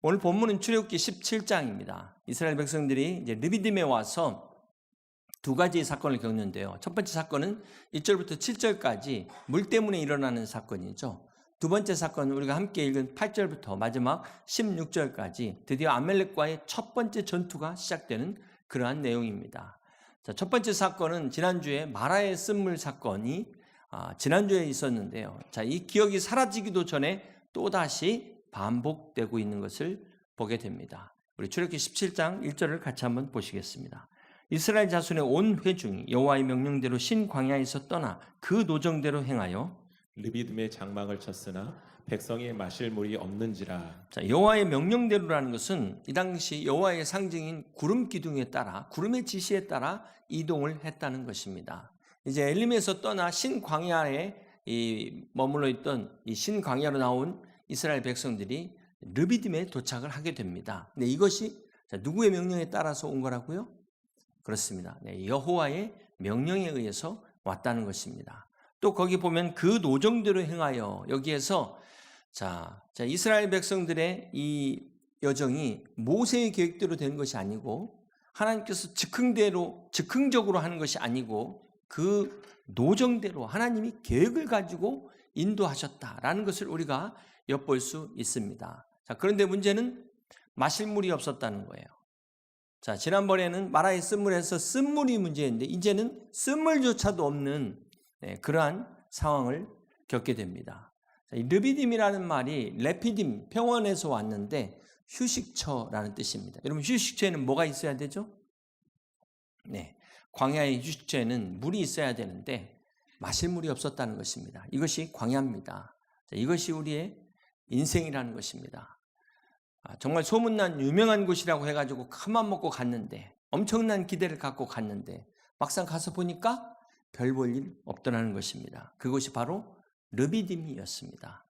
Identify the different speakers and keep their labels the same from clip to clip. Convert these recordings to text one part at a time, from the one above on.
Speaker 1: 오늘 본문은 출애굽기 17장입니다. 이스라엘 백성들이 이제 르비딤에 와서 두 가지 사건을 겪는데요. 첫 번째 사건은 1절부터 7절까지 물 때문에 일어나는 사건이죠. 두 번째 사건은 우리가 함께 읽은 8절부터 마지막 16절까지 드디어 아말렉과의 첫 번째 전투가 시작되는 그러한 내용입니다. 자, 첫 번째 사건은 지난주에 마라의 쓴물 사건이 지난주에 있었는데요. 자, 이 기억이 사라지기도 전에 또다시 반복되고 있는 것을 보게 됩니다. 우리 출애굽기 17장 1절을 같이 한번 보시겠습니다. 이스라엘 자손의 온 회중이 여호와의 명령대로 신 광야에서 떠나 그 노정대로 행하여
Speaker 2: 르비딤에 장막을 쳤으나 백성이 마실 물이 없는지라.
Speaker 1: 자, 여호와의 명령대로라는 것은 이 당시 여호와의 상징인 구름 기둥에 따라 구름의 지시에 따라 이동을 했다는 것입니다. 이제 엘림에서 떠나 신 광야에 머물러 있던 이 신 광야로 나온 이스라엘 백성들이 르비딤에 도착을 하게 됩니다. 근데 이것이 누구의 명령에 따라서 온 거라고요? 그렇습니다. 네, 여호와의 명령에 의해서 왔다는 것입니다. 또 거기 보면 그 노정대로 행하여 여기에서 자 이스라엘 백성들의 이 여정이 모세의 계획대로 된 것이 아니고 하나님께서 즉흥적으로 하는 것이 아니고 그 노정대로 하나님이 계획을 가지고 인도하셨다라는 것을 우리가 엿볼 수 있습니다. 자, 그런데 문제는 마실 물이 없었다는 거예요. 자, 지난번에는 마라의 쓴물에서 쓴물이 문제인데 이제는 쓴물조차도 없는 그러한 상황을 겪게 됩니다. 자, 르비딤이라는 말이 레피딤, 평원에서 왔는데 휴식처라는 뜻입니다. 여러분 휴식처에는 뭐가 있어야 되죠? 네, 광야의 휴식처에는 물이 있어야 되는데 마실 물이 없었다는 것입니다. 이것이 광야입니다. 자, 이것이 우리의 인생이라는 것입니다. 정말 소문난 유명한 곳이라고 해가지고 큰맘 먹고 갔는데 엄청난 기대를 갖고 갔는데 막상 가서 보니까 별 볼 일 없더라는 것입니다. 그것이 바로 르비딤이었습니다.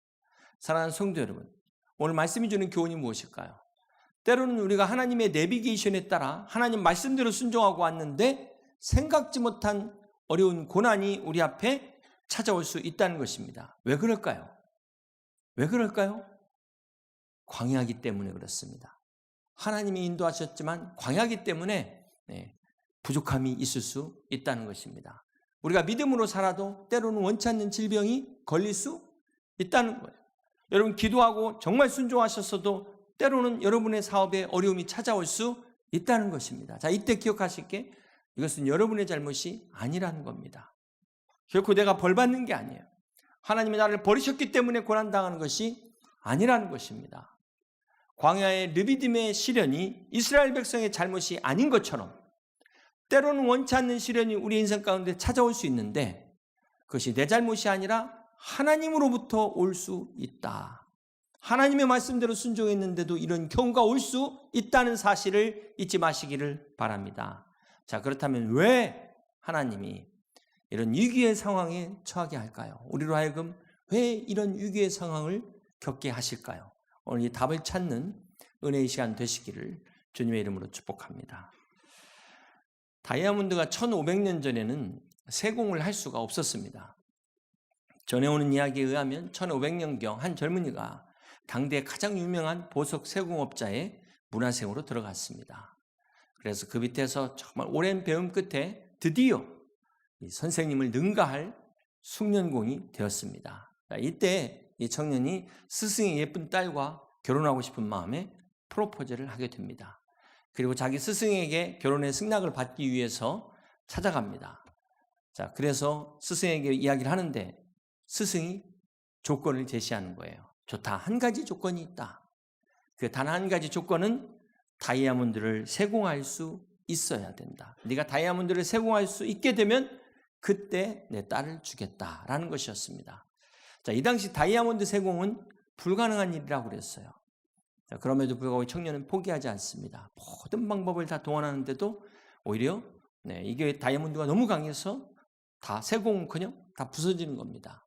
Speaker 1: 사랑하는 성도 여러분, 오늘 말씀이 주는 교훈이 무엇일까요? 때로는 우리가 하나님의 내비게이션에 따라 하나님 말씀대로 순종하고 왔는데 생각지 못한 어려운 고난이 우리 앞에 찾아올 수 있다는 것입니다. 왜 그럴까요? 왜 그럴까요? 광야이기 때문에 그렇습니다. 하나님이 인도하셨지만 광야이기 때문에 부족함이 있을 수 있다는 것입니다. 우리가 믿음으로 살아도 때로는 원치 않는 질병이 걸릴 수 있다는 거예요. 여러분 기도하고 정말 순종하셨어도 때로는 여러분의 사업에 어려움이 찾아올 수 있다는 것입니다. 자, 이때 기억하실 게 이것은 여러분의 잘못이 아니라는 겁니다. 결코 내가 벌 받는 게 아니에요. 하나님이 나를 버리셨기 때문에 고난당하는 것이 아니라는 것입니다. 광야의 르비딤의 시련이 이스라엘 백성의 잘못이 아닌 것처럼 때로는 원치 않는 시련이 우리 인생 가운데 찾아올 수 있는데 그것이 내 잘못이 아니라 하나님으로부터 올 수 있다. 하나님의 말씀대로 순종했는데도 이런 경우가 올 수 있다는 사실을 잊지 마시기를 바랍니다. 자, 그렇다면 왜 하나님이 이런 위기의 상황에 처하게 할까요? 우리로 하여금 왜 이런 위기의 상황을 겪게 하실까요? 오늘 이 답을 찾는 은혜의 시간 되시기를 주님의 이름으로 축복합니다. 다이아몬드가 1500년 전에는 세공을 할 수가 없었습니다. 전해오는 이야기에 의하면 1500년경 한 젊은이가 당대 가장 유명한 보석 세공업자의 문화생으로 들어갔습니다. 그래서 그 밑에서 정말 오랜 배움 끝에 드디어 이 선생님을 능가할 숙련공이 되었습니다. 이때 이 청년이 스승의 예쁜 딸과 결혼하고 싶은 마음에 프로포즈를 하게 됩니다. 그리고 자기 스승에게 결혼의 승낙을 받기 위해서 찾아갑니다. 자, 그래서 스승에게 이야기를 하는데 스승이 조건을 제시하는 거예요. 좋다. 한 가지 조건이 있다. 그 단 한 가지 조건은 다이아몬드를 세공할 수 있어야 된다. 네가 다이아몬드를 세공할 수 있게 되면 그때 내 딸을 주겠다라는 것이었습니다. 자, 이 당시 다이아몬드 세공은 불가능한 일이라고 그랬어요. 자, 그럼에도 불구하고 청년은 포기하지 않습니다. 모든 방법을 다 동원하는데도 오히려 이게 다이아몬드가 너무 강해서 다 세공은커녕 다 부서지는 겁니다.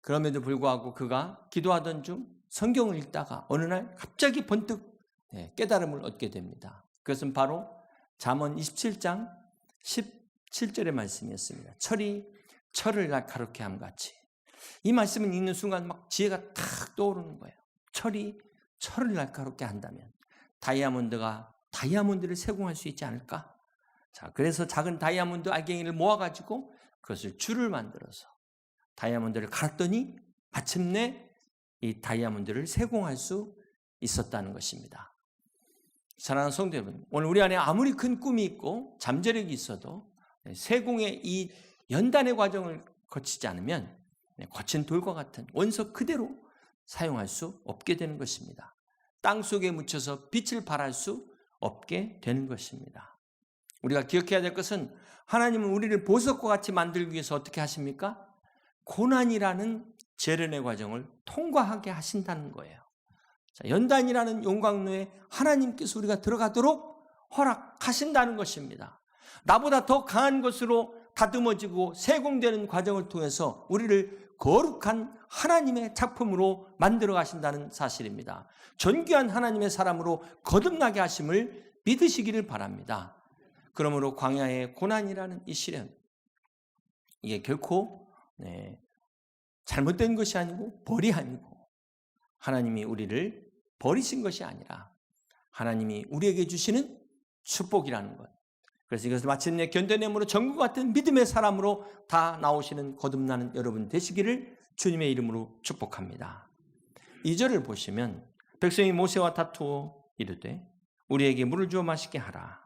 Speaker 1: 그럼에도 불구하고 그가 기도하던 중 성경을 읽다가 어느 날 갑자기 번뜩 깨달음을 얻게 됩니다. 그것은 바로 잠언 27장 17절의 말씀이었습니다. 철이 철을 날카롭게 함같이. 이 말씀을 읽는 순간 막 지혜가 탁 떠오르는 거예요. 철이 철을 날카롭게 한다면 다이아몬드가 다이아몬드를 세공할 수 있지 않을까? 자, 그래서 작은 다이아몬드 알갱이를 모아가지고 그것을 줄을 만들어서 다이아몬드를 갈았더니 마침내 이 다이아몬드를 세공할 수 있었다는 것입니다. 사랑하는 성도 여러분, 오늘 우리 안에 아무리 큰 꿈이 있고 잠재력이 있어도 세공의 이 연단의 과정을 거치지 않으면 거친 돌과 같은 원석 그대로 사용할 수 없게 되는 것입니다. 땅 속에 묻혀서 빛을 발할 수 없게 되는 것입니다. 우리가 기억해야 될 것은 하나님은 우리를 보석과 같이 만들기 위해서 어떻게 하십니까? 고난이라는 재련의 과정을 통과하게 하신다는 거예요. 자, 연단이라는 용광로에 하나님께서 우리가 들어가도록 허락하신다는 것입니다. 나보다 더 강한 것으로 다듬어지고 세공되는 과정을 통해서 우리를 거룩한 하나님의 작품으로 만들어 가신다는 사실입니다. 존귀한 하나님의 사람으로 거듭나게 하심을 믿으시기를 바랍니다. 그러므로 광야의 고난이라는 이 시련, 이게 결코 잘못된 것이 아니고 벌이 아니고 하나님이 우리를 버리신 것이 아니라 하나님이 우리에게 주시는 축복이라는 것. 그래서 이것을 마침내 견뎌내므로 전구 같은 믿음의 사람으로 다 나오시는 거듭나는 여러분 되시기를 주님의 이름으로 축복합니다. 2절을 보시면 백성이 모세와 다투어 이르되 우리에게 물을 주어 마시게 하라.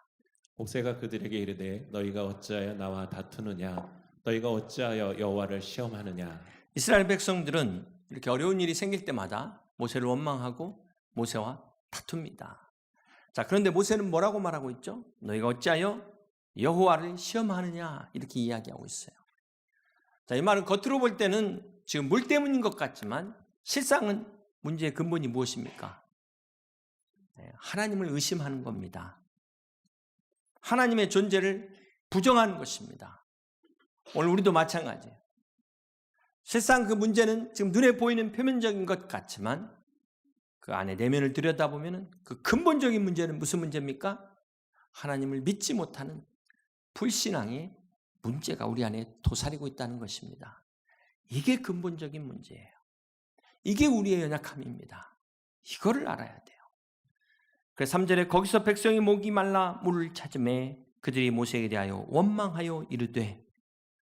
Speaker 2: 모세가 그들에게 이르되 너희가 어찌하여 나와 다투느냐 너희가 어찌하여 여호와를 시험하느냐.
Speaker 1: 이스라엘 백성들은 이렇게 어려운 일이 생길 때마다 모세를 원망하고 모세와 다툽니다. 자, 그런데 모세는 뭐라고 말하고 있죠? 너희가 어찌하여 여호와를 시험하느냐 이렇게 이야기하고 있어요. 자, 이 말은 겉으로 볼 때는 지금 물 때문인 것 같지만 실상은 문제의 근본이 무엇입니까? 하나님을 의심하는 겁니다. 하나님의 존재를 부정하는 것입니다. 오늘 우리도 마찬가지예요. 실상 그 문제는 지금 눈에 보이는 표면적인 것 같지만 그 안에 내면을 들여다보면 그 근본적인 문제는 무슨 문제입니까? 하나님을 믿지 못하는 불신앙의 문제가 우리 안에 도사리고 있다는 것입니다. 이게 근본적인 문제예요. 이게 우리의 연약함입니다. 이거를 알아야 돼요. 그래서 3절에 거기서 백성이 목이 말라 물을 찾으매 그들이 모세에게 대하여 원망하여 이르되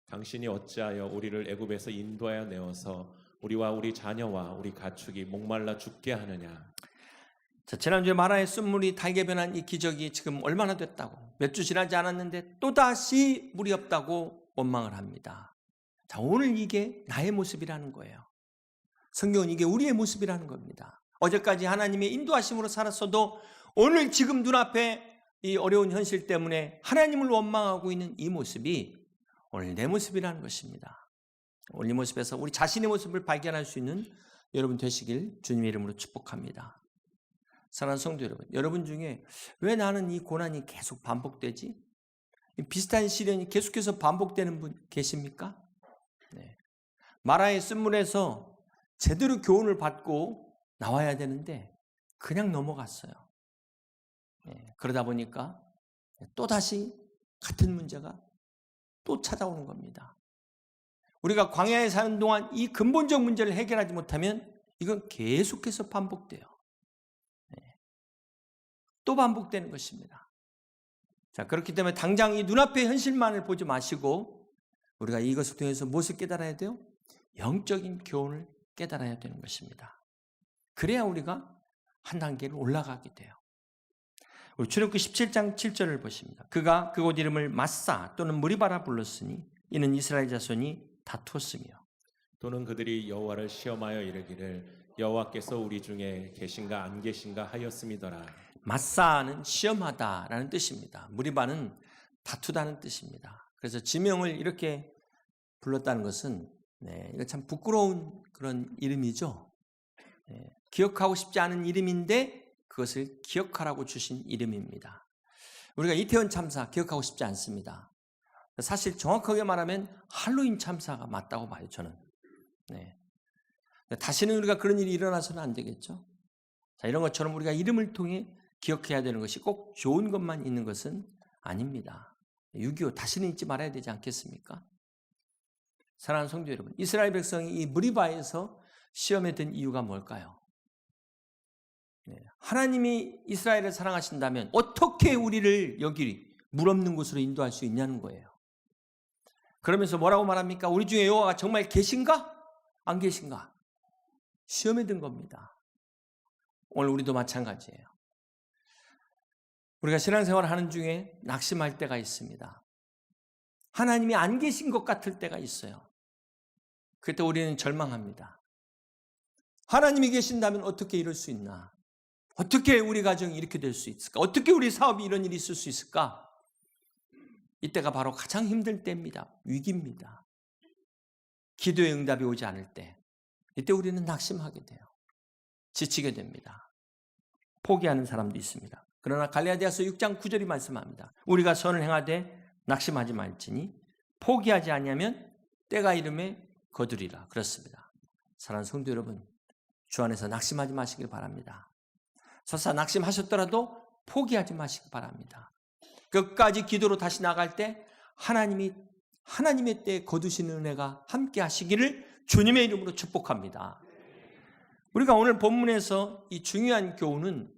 Speaker 2: 당신이 어찌하여 우리를 애굽에서 인도하여 내어서 우리와 우리 자녀와 우리 가축이 목말라 죽게 하느냐.
Speaker 1: 자, 지난주에 마라의 쓴물이 달게 변한 이 기적이 지금 얼마나 됐다고, 몇 주 지나지 않았는데 또다시 물이 없다고 원망을 합니다. 자, 오늘 이게 나의 모습이라는 거예요. 성경은 이게 우리의 모습이라는 겁니다. 어제까지 하나님의 인도하심으로 살았어도 오늘 지금 눈앞에 이 어려운 현실 때문에 하나님을 원망하고 있는 이 모습이 오늘 내 모습이라는 것입니다. 오늘 이 모습에서 우리 자신의 모습을 발견할 수 있는 여러분 되시길 주님의 이름으로 축복합니다. 사랑하는 성도 여러분, 여러분 중에 왜 나는 이 고난이 계속 반복되지? 비슷한 시련이 계속해서 반복되는 분 계십니까? 네. 마라의 쓴물에서 제대로 교훈을 받고 나와야 되는데 그냥 넘어갔어요. 네. 그러다 보니까 또다시 같은 문제가 또 찾아오는 겁니다. 우리가 광야에 사는 동안 이 근본적 문제를 해결하지 못하면 이건 계속해서 반복돼요. 네. 또 반복되는 것입니다. 자, 그렇기 때문에 당장 이 눈앞의 현실만을 보지 마시고 우리가 이것을 통해서 무엇을 깨달아야 돼요? 영적인 교훈을 깨달아야 되는 것입니다. 그래야 우리가 한 단계를 올라가게 돼요. 우리 출애굽기 17장 7절을 보십니다. 그가 그곳 이름을 마사 또는 무리바라 불렀으니 이는 이스라엘 자손이 다투었으며
Speaker 2: 또는 그들이 여호와를 시험하여 이르기를 여호와께서 우리 중에 계신가 안 계신가 하였음이더라.
Speaker 1: 마사는 시험하다라는 뜻입니다. 무리바는 다투다는 뜻입니다. 그래서 지명을 이렇게 불렀다는 것은 이거 참 부끄러운 그런 이름이죠. 기억하고 싶지 않은 이름인데 그것을 기억하라고 주신 이름입니다. 우리가 이태원 참사 기억하고 싶지 않습니다. 사실 정확하게 말하면 할로윈 참사가 맞다고 봐요, 저는. 네. 다시는 우리가 그런 일이 일어나서는 안 되겠죠. 자, 이런 것처럼 우리가 이름을 통해 기억해야 되는 것이 꼭 좋은 것만 있는 것은 아닙니다. 6.25 다시는 잊지 말아야 되지 않겠습니까? 사랑하는 성도 여러분, 이스라엘 백성이 이 무리바에서 시험에 든 이유가 뭘까요? 하나님이 이스라엘을 사랑하신다면 어떻게 우리를 여기 물 없는 곳으로 인도할 수 있냐는 거예요. 그러면서 뭐라고 말합니까? 우리 중에 여호와가 정말 계신가? 안 계신가? 시험에 든 겁니다. 오늘 우리도 마찬가지예요. 우리가 신앙생활을 하는 중에 낙심할 때가 있습니다. 하나님이 안 계신 것 같을 때가 있어요. 그때 우리는 절망합니다. 하나님이 계신다면 어떻게 이럴 수 있나? 어떻게 우리 가정이 이렇게 될 수 있을까? 어떻게 우리 사업이 이런 일이 있을 수 있을까? 이때가 바로 가장 힘들 때입니다. 위기입니다. 기도의 응답이 오지 않을 때, 이때 우리는 낙심하게 돼요. 지치게 됩니다. 포기하는 사람도 있습니다. 그러나 갈라디아서 6장 9절이 말씀합니다. 우리가 선을 행하되 낙심하지 말지니 포기하지 아니하면 때가 이름에 거두리라. 그렇습니다. 사랑하는 성도 여러분, 주 안에서 낙심하지 마시길 바랍니다. 설사 낙심하셨더라도 포기하지 마시기 바랍니다. 끝까지 기도로 다시 나갈 때 하나님의 때에 거두시는 은혜가 함께 하시기를 주님의 이름으로 축복합니다. 우리가 오늘 본문에서 이 중요한 교훈은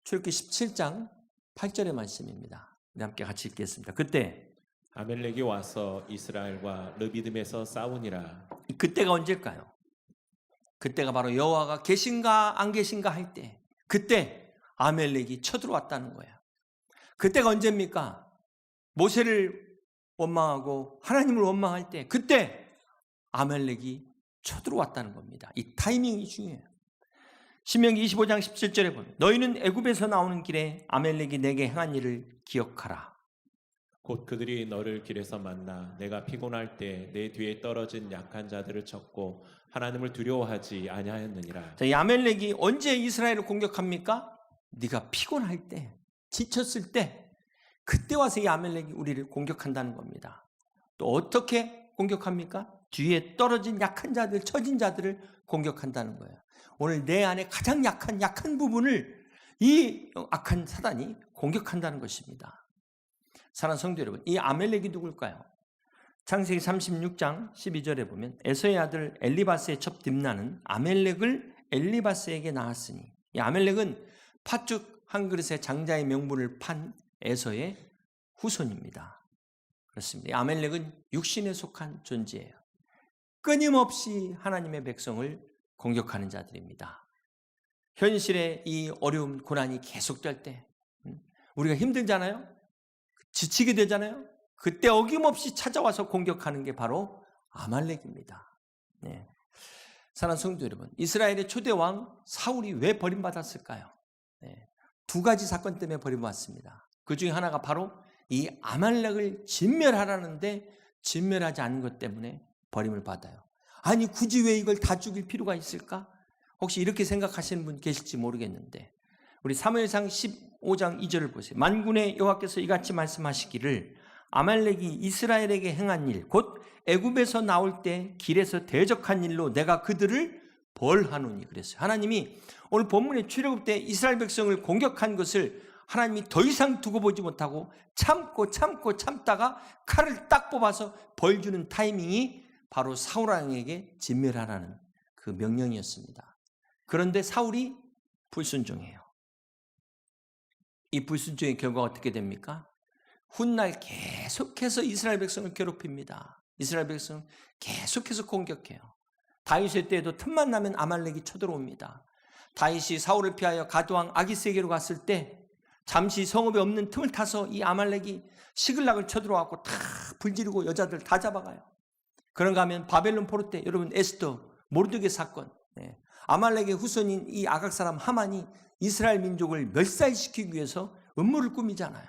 Speaker 1: 출애굽기 17장 8절의 말씀입니다. 우리 함께 같이 읽겠습니다. 그때
Speaker 2: 아멜렉이 와서 이스라엘과 르비딤에서 싸우니라.
Speaker 1: 그때가 언제일까요? 그때가 바로 여호와가 계신가 안 계신가 할 때, 그때 아멜렉이 쳐들어왔다는 거예요. 그때가 언제입니까? 모세를 원망하고 하나님을 원망할 때, 그때 아멜렉이 쳐들어왔다는 겁니다. 이 타이밍이 중요해요. 신명기 25장 17절에 보면 너희는 애굽에서 나오는 길에 아멜렉이 내게 행한 일을 기억하라.
Speaker 2: 곧 그들이 너를 길에서 만나 내가 피곤할 때 내 뒤에 떨어진 약한 자들을 쳤고 하나님을 두려워하지 아니하였느니라.
Speaker 1: 자, 이 아멜렉이 언제 이스라엘을 공격합니까? 네가 피곤할 때, 지쳤을 때, 그때 와서 이 아멜렉이 우리를 공격한다는 겁니다. 또 어떻게 공격합니까? 뒤에 떨어진 약한 자들, 처진 자들을 공격한다는 거예요. 오늘 내 안에 가장 약한 부분을 이 악한 사단이 공격한다는 것입니다. 사랑하는 성도 여러분, 이 아멜렉이 누굴까요? 창세기 36장 12절에 보면 에서의 아들 엘리바스의 첩 딥나는 아멜렉을 엘리바스에게 낳았으니, 이 아멜렉은 팥죽 한 그릇의 장자의 명분을 판 에서의 후손입니다. 그렇습니다. 이 아멜렉은 육신에 속한 존재예요. 끊임없이 하나님의 백성을 공격하는 자들입니다. 현실의 이 어려움, 고난이 계속될 때, 우리가 힘들잖아요? 지치게 되잖아요? 그때 어김없이 찾아와서 공격하는 게 바로 아말렉입니다. 네. 사랑하는 성도 여러분, 이스라엘의 초대 왕 사울이 왜 버림받았을까요? 네. 두 가지 사건 때문에 버림받았습니다. 그 중에 하나가 바로 이 아말렉을 진멸하라는데 진멸하지 않은 것 때문에 버림을 받아요. 아니 굳이 왜 이걸 다 죽일 필요가 있을까? 혹시 이렇게 생각하시는 분 계실지 모르겠는데, 우리 사무엘상 15장 2절을 보세요. 만군의 여호와께서 이같이 말씀하시기를 아말렉이 이스라엘에게 행한 일, 곧 애굽에서 나올 때 길에서 대적한 일로 내가 그들을 벌하노니. 그랬어요. 하나님이 오늘 본문의 출애굽 때 이스라엘 백성을 공격한 것을 하나님이 더 이상 두고 보지 못하고 참다가 칼을 딱 뽑아서 벌 주는 타이밍이 바로 사울 왕에게 진멸하라는 그 명령이었습니다. 그런데 사울이 불순종해요. 이 불순종의 결과가 어떻게 됩니까? 훗날 계속해서 이스라엘 백성을 괴롭힙니다. 이스라엘 백성을 계속해서 공격해요. 다윗의 때에도 틈만 나면 아말렉이 쳐들어옵니다. 다윗이 사울을 피하여 가드왕 아기스에게로 갔을 때 잠시 성읍에 없는 틈을 타서 이 아말렉이 시글락을 쳐들어와서 다 불지르고 여자들 다 잡아가요. 그런가 하면 바벨론 포로 때 여러분 에스더, 모르드게 사건, 아말렉의 후손인 이 아각 사람 하만이 이스라엘 민족을 멸살시키기 위해서 음모를 꾸미잖아요.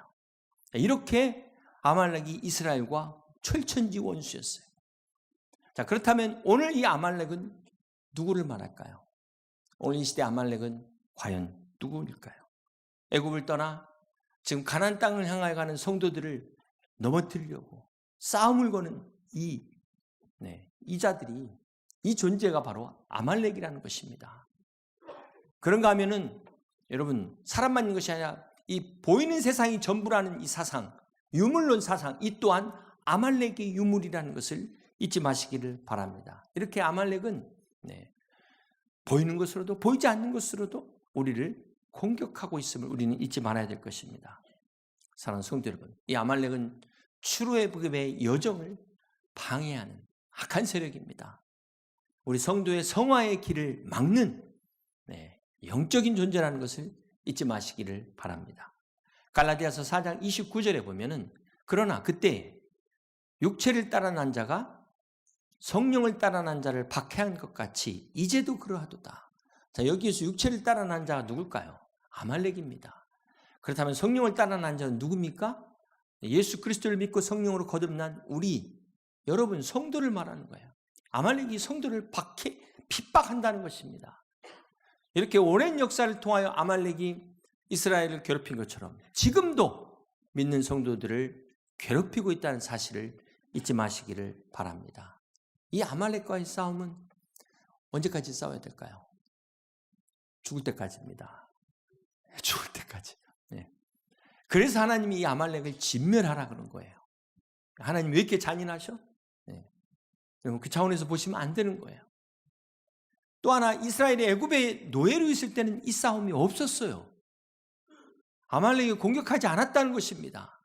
Speaker 1: 이렇게 아말렉이 이스라엘과 철천지 원수였어요. 자, 그렇다면 오늘 이 아말렉은 누구를 말할까요? 오늘 이 시대 아말렉은 과연 누구일까요? 애굽을 떠나 지금 가나안 땅을 향하여 가는 성도들을 넘어뜨리려고 싸움을 거는 이 자들이, 이 존재가 바로 아말렉이라는 것입니다. 그런가 하면은 여러분, 사람만 있는 것이 아니라 이 보이는 세상이 전부라는 이 사상, 유물론 사상, 이 또한 아말렉의 유물이라는 것을 잊지 마시기를 바랍니다. 이렇게 아말렉은 보이는 것으로도 보이지 않는 것으로도 우리를 공격하고 있음을 우리는 잊지 말아야 될 것입니다. 사랑하는 성도 여러분, 이 아말렉은 출애굽의 여정을 방해하는 악한 세력입니다. 우리 성도의 성화의 길을 막는 영적인 존재라는 것을 잊지 마시기를 바랍니다. 갈라디아서 4장 29절에 보면은 그러나 그때 육체를 따라 난 자가 성령을 따라 난 자를 박해한 것 같이 이제도 그러하도다. 자, 여기에서 육체를 따라 난 자가 누굴까요? 아말렉입니다. 그렇다면 성령을 따라 난 자는 누굽니까? 예수 그리스도를 믿고 성령으로 거듭난 우리 여러분 성도를 말하는 거예요. 아말렉이 성도를 핍박한다는 것입니다. 이렇게 오랜 역사를 통하여 아말렉이 이스라엘을 괴롭힌 것처럼 지금도 믿는 성도들을 괴롭히고 있다는 사실을 잊지 마시기를 바랍니다. 이 아말렉과의 싸움은 언제까지 싸워야 될까요? 죽을 때까지입니다. 죽을 때까지. 그래서 하나님이 이 아말렉을 진멸하라 그런 거예요. 하나님 왜 이렇게 잔인하셔? 여러분 그 차원에서 보시면 안 되는 거예요. 또 하나 이스라엘이 애굽의 노예로 있을 때는 이 싸움이 없었어요. 아말렉이 공격하지 않았다는 것입니다.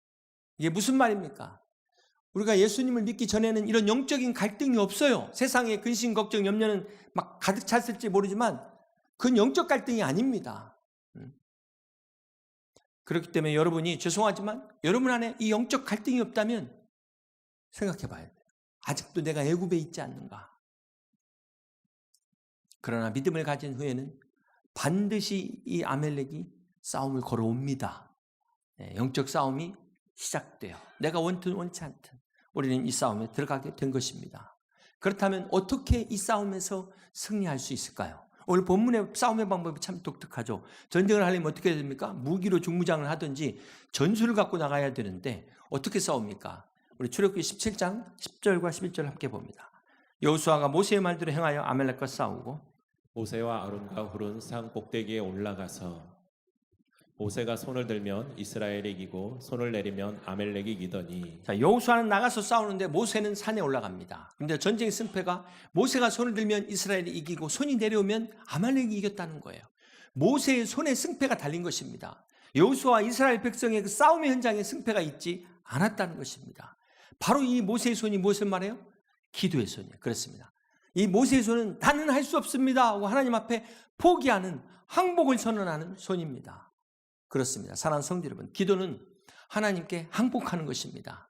Speaker 1: 이게 무슨 말입니까? 우리가 예수님을 믿기 전에는 이런 영적인 갈등이 없어요. 세상에 근심, 걱정, 염려는 막 가득 찼을지 모르지만 그건 영적 갈등이 아닙니다. 그렇기 때문에 여러분이 죄송하지만 여러분 안에 이 영적 갈등이 없다면 생각해 봐야 돼요. 아직도 내가 애굽에 있지 않는가? 그러나 믿음을 가진 후에는 반드시 이 아말렉이 싸움을 걸어옵니다. 영적 싸움이 시작돼요. 내가 원든 원치 않든 우리는 이 싸움에 들어가게 된 것입니다. 그렇다면 어떻게 이 싸움에서 승리할 수 있을까요? 오늘 본문의 싸움의 방법이 참 독특하죠. 전쟁을 하려면 어떻게 해야 됩니까? 무기로 중무장을 하든지 전술을 갖고 나가야 되는데 어떻게 싸웁니까? 우리 출애굽기 17장 10절과 11절 함께 봅니다. 여호수아가 모세의 말대로 행하여 아말렉과 싸우고
Speaker 2: 모세와 아론과 훌은 산 꼭대기에 올라가서 모세가 손을 들면 이스라엘이 이기고 손을 내리면 아말렉이 이기더니.
Speaker 1: 자, 여호수아는 나가서 싸우는데 모세는 산에 올라갑니다. 그런데 전쟁 승패가 모세가 손을 들면 이스라엘이 이기고 손이 내려오면 아말렉이 이겼다는 거예요. 모세의 손에 승패가 달린 것입니다. 여호수아와 이스라엘 백성의 그 싸움의 현장에 승패가 있지 않았다는 것입니다. 바로 이 모세의 손이 무엇을 말해요? 기도의 손이에요. 그렇습니다. 이 모세의 손은 나는 할 수 없습니다 하고 하나님 앞에 포기하는 항복을 선언하는 손입니다. 그렇습니다. 사랑하는 성도 여러분, 기도는 하나님께 항복하는 것입니다.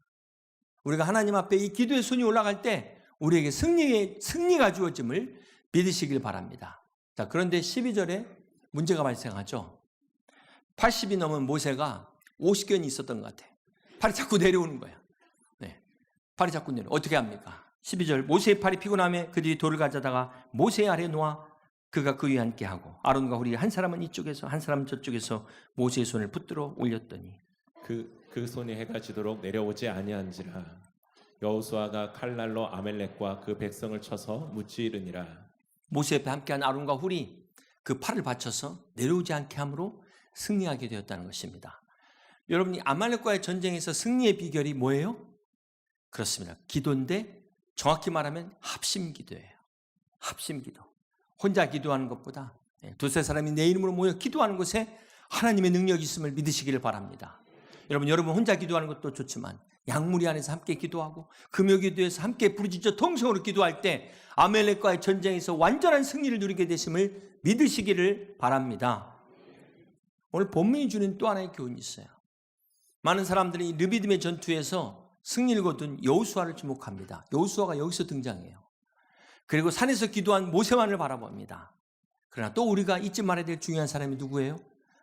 Speaker 1: 우리가 하나님 앞에 이 기도의 손이 올라갈 때 우리에게 승리가 주어짐을 믿으시길 바랍니다. 자, 그런데 12절에 문제가 발생하죠. 80이 넘은 모세가 50견이 있었던 것 같아요. 팔이 자꾸 내려오는 거야. 팔이 자꾸 내려. 어떻게 합니까? 12절 모세의 팔이 피곤하며 그들이 돌을 가져다가 모세 아래 놓아 그가 그 위에 앉게 하고 아론과 훌이 한 사람은 이쪽에서 한 사람은 저쪽에서 모세의 손을 붙들어 올렸더니
Speaker 2: 그 손이 해가 지도록 내려오지 아니한지라. 여호수아가 칼날로 아말렉과 그 백성을 쳐서 무찌르니라.
Speaker 1: 모세 옆에 함께한 아론과 훌이 그 팔을 받쳐서 내려오지 않게 함으로 승리하게 되었다는 것입니다. 여러분이 아말렉과의 전쟁에서 승리의 비결이 뭐예요? 그렇습니다. 기도인데 정확히 말하면 합심기도예요. 합심기도. 혼자 기도하는 것보다 두세 사람이 내 이름으로 모여 기도하는 곳에 하나님의 능력이 있음을 믿으시기를 바랍니다. 여러분 혼자 기도하는 것도 좋지만 양무리 안에서 함께 기도하고 금요기도에서 함께 부르짖어 통성으로 기도할 때 아말렉과의 전쟁에서 완전한 승리를 누리게 되심을 믿으시기를 바랍니다. 오늘 본문이 주는 또 하나의 교훈이 있어요. 많은 사람들이 르비딤의 전투에서 승리를 거둔 여호수아를 주목합니다. 여호수아가 여기서 등장해요. 그리고 산에서 기도한 모세만을 바라봅니다. 그러나 또 우리가 잊지 말아야 될 중요한 사람이 누구예요?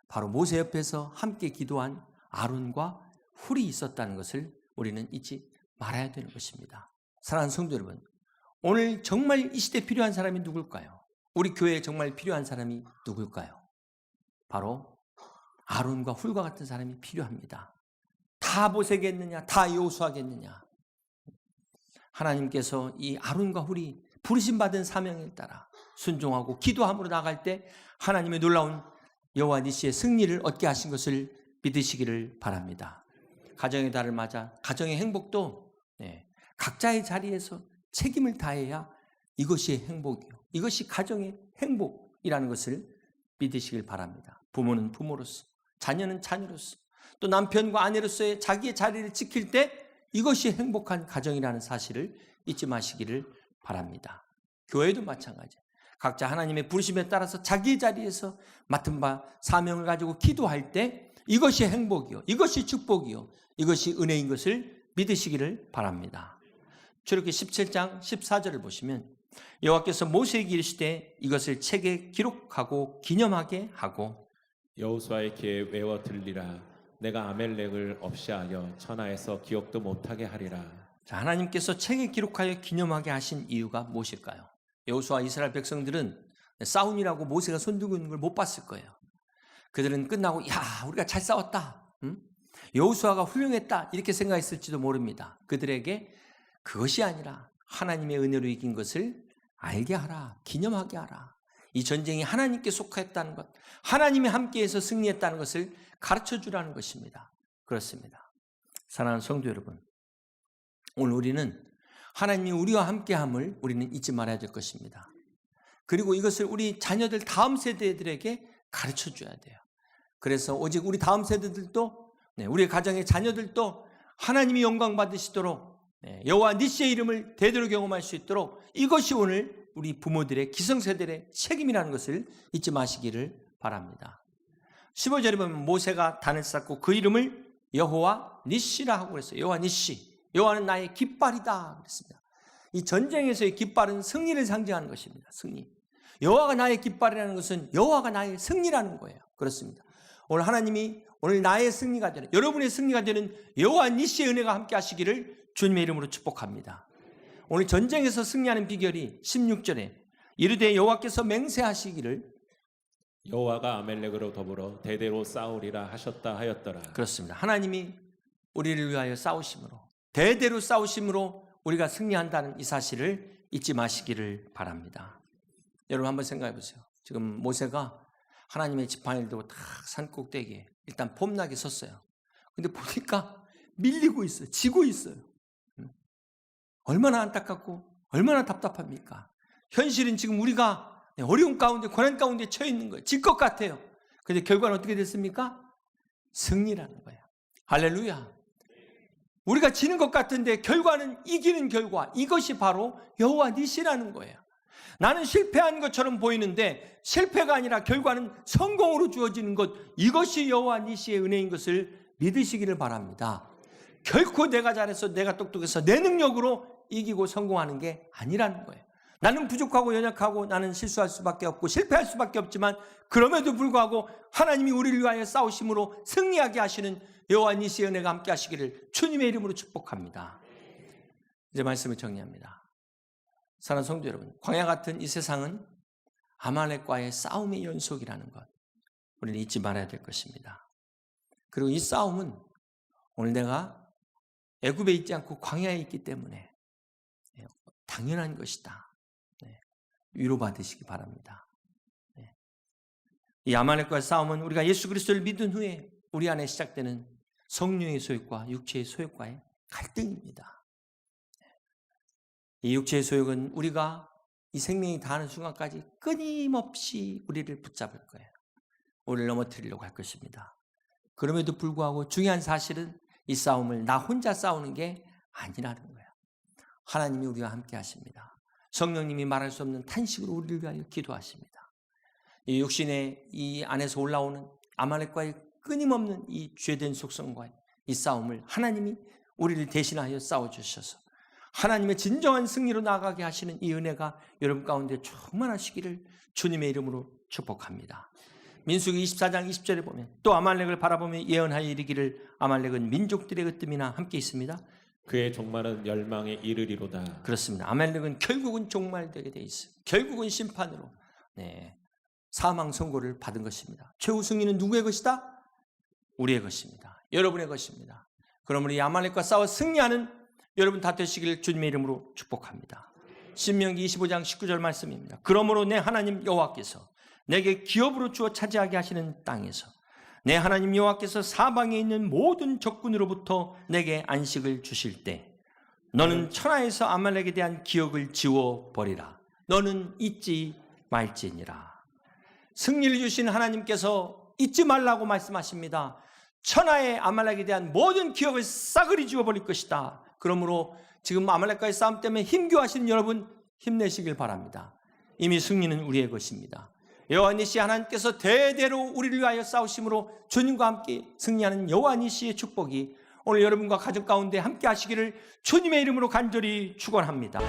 Speaker 1: 바로 모세 옆에서 함께 기도한 아론과 훌이 있었다는 것을 우리는 잊지 말아야 되는 것입니다. 사랑하는 성도 여러분, 오늘 정말 이 시대에 필요한 사람이 누굴까요? 우리 교회에 정말 필요한 사람이 누굴까요? 바로 아론과 훌과 같은 사람이 필요합니다. 다 모세겠느냐? 다 여호수아겠느냐? 하나님께서 이 아론과 훌이 부르심받은 사명에 따라 순종하고 기도함으로 나갈 때 하나님의 놀라운 여호와 니시의 승리를 얻게 하신 것을 믿으시기를 바랍니다. 가정의 달을 맞아 가정의 행복도 각자의 자리에서 책임을 다해야 이것이 행복이요. 이것이 가정의 행복이라는 것을 믿으시길 바랍니다. 부모는 부모로서, 자녀는 자녀로서, 또 남편과 아내로서의 자기의 자리를 지킬 때 이것이 행복한 가정이라는 사실을 잊지 마시기를 바랍니다. 교회도 마찬가지예요. 각자 하나님의 부르심에 따라서 자기의 자리에서 맡은 바 사명을 가지고 기도할 때 이것이 행복이요, 이것이 축복이요, 이것이 은혜인 것을 믿으시기를 바랍니다. 출애굽기 17장 14절을 보시면 여호와께서 모세에게 이르시되 이것을 책에 기록하고 기념하게 하고
Speaker 2: 여호수아의 귀에 외워 들리라. 내가 아멜렉을 없이하여 천하에서 기억도 못하게 하리라.
Speaker 1: 자, 하나님께서 책에 기록하여 기념하게 하신 이유가 무엇일까요? 여호수아 이스라엘 백성들은 싸움이라고 모세가 손들고 있는 걸 못 봤을 거예요. 그들은 끝나고 야 우리가 잘 싸웠다, 여호수아가 훌륭했다 이렇게 생각했을지도 모릅니다. 그들에게 그것이 아니라 하나님의 은혜로 이긴 것을 알게 하라, 기념하게 하라. 이 전쟁이 하나님께 속했다는 것, 하나님이 함께해서 승리했다는 것을 가르쳐주라는 것입니다. 그렇습니다. 사랑하는 성도 여러분, 오늘 우리는 하나님이 우리와 함께함을 우리는 잊지 말아야 될 것입니다. 그리고 이것을 우리 자녀들 다음 세대들에게 가르쳐줘야 돼요. 그래서 오직 우리 다음 세대들도, 우리 가정의 자녀들도 하나님이 영광 받으시도록 여호와 니시의 이름을 대대로 경험할 수 있도록 이것이 오늘 우리 부모들의 기성세대의 책임이라는 것을 잊지 마시기를 바랍니다. 15절에 보면 모세가 단을 쌓고 그 이름을 여호와 니시라 하고 그랬어요. 여호와 니시, 여호와는 나의 깃발이다 그랬습니다. 이 전쟁에서의 깃발은 승리를 상징하는 것입니다. 승리. 여호와가 나의 깃발이라는 것은 여호와가 나의 승리라는 거예요. 그렇습니다. 오늘 하나님이 오늘 나의 승리가 되는, 여러분의 승리가 되는 여호와 니시의 은혜가 함께 하시기를 주님의 이름으로 축복합니다. 오늘 전쟁에서 승리하는 비결이 16절에 이르되 여호와께서 맹세하시기를
Speaker 2: 여호와가 아멜렉으로 더불어 대대로 싸우리라 하셨다 하였더라.
Speaker 1: 그렇습니다. 하나님이 우리를 위하여 싸우심으로, 대대로 싸우심으로 우리가 승리한다는 이 사실을 잊지 마시기를 바랍니다. 여러분 한번 생각해 보세요. 지금 모세가 하나님의 지팡이를 들고 딱 산꼭대기에 일단 폼나게 섰어요. 근데 보니까 밀리고 있어요. 지고 있어요. 얼마나 안타깝고 얼마나 답답합니까? 현실은 지금 우리가 어려운 가운데, 고난 가운데 처해 있는 거예요. 질 것 같아요. 그런데 결과는 어떻게 됐습니까? 승리라는 거예요. 할렐루야. 우리가 지는 것 같은데 결과는 이기는 결과, 이것이 바로 여호와 니시라는 거예요. 나는 실패한 것처럼 보이는데 실패가 아니라 결과는 성공으로 주어지는 것, 이것이 여호와 니시의 은혜인 것을 믿으시기를 바랍니다. 결코 내가 잘해서, 내가 똑똑해서 내 능력으로 이기고 성공하는 게 아니라는 거예요. 나는 부족하고 연약하고 나는 실수할 수밖에 없고 실패할 수밖에 없지만 그럼에도 불구하고 하나님이 우리를 위하여 싸우심으로 승리하게 하시는 여호와 니시의 은혜가 함께 하시기를 주님의 이름으로 축복합니다. 이제 말씀을 정리합니다. 사랑하는 성도 여러분, 광야 같은 이 세상은 아말렉과의 싸움의 연속이라는 것, 우리는 잊지 말아야 될 것입니다. 그리고 이 싸움은 오늘 내가 애굽에 있지 않고 광야에 있기 때문에 당연한 것이다. 위로받으시기 바랍니다. 이 아말렉과의 싸움은 우리가 예수 그리스도를 믿은 후에 우리 안에 시작되는 성령의 소욕과 육체의 소욕과의 갈등입니다. 이 육체의 소욕은 우리가 이 생명이 다하는 순간까지 끊임없이 우리를 붙잡을 거예요. 우리를 넘어뜨리려고 할 것입니다. 그럼에도 불구하고 중요한 사실은 이 싸움을 나 혼자 싸우는 게 아니라는 거예요. 하나님이 우리와 함께 하십니다. 성령님이 말할 수 없는 탄식으로 우리를 위하여 기도하십니다. 이 육신의 이 안에서 올라오는 아말렉과의 끊임없는 이 죄된 속성과 이 싸움을 하나님이 우리를 대신하여 싸워주셔서 하나님의 진정한 승리로 나아가게 하시는 이 은혜가 여러분 가운데 충만하시기를 주님의 이름으로 축복합니다. 민수기 24장 20절에 보면 또 아말렉을 바라보며 예언하여 이르기를 아말렉은 민족들의 으뜸이나 함께 있습니다.
Speaker 2: 그의 종말은 멸망에 이르리로다.
Speaker 1: 그렇습니다. 아말렉은 결국은 종말되게 돼 있어요. 결국은 심판으로 사망 선고를 받은 것입니다. 최후 승리는 누구의 것이다? 우리의 것입니다. 여러분의 것입니다. 그러므로 이 아말렉과 싸워 승리하는 여러분 다 되시기를 주님의 이름으로 축복합니다. 신명기 25장 19절 말씀입니다. 그러므로 내 하나님 여호와께서 내게 기업으로 주어 차지하게 하시는 땅에서 내 하나님 여호와께서 사방에 있는 모든 적군으로부터 내게 안식을 주실 때 너는 천하에서 아말렉에 대한 기억을 지워버리라. 너는 잊지 말지니라. 승리를 주신 하나님께서 잊지 말라고 말씀하십니다. 천하의 아말렉에 대한 모든 기억을 싸그리 지워버릴 것이다. 그러므로 지금 아말렉과의 싸움 때문에 힘겨워하시는 여러분, 힘내시길 바랍니다. 이미 승리는 우리의 것입니다. 여호와 니시 하나님께서 대대로 우리를 위하여 싸우심으로 주님과 함께 승리하는 여호와 니시의 축복이 오늘 여러분과 가족 가운데 함께 하시기를 주님의 이름으로 간절히 축원합니다.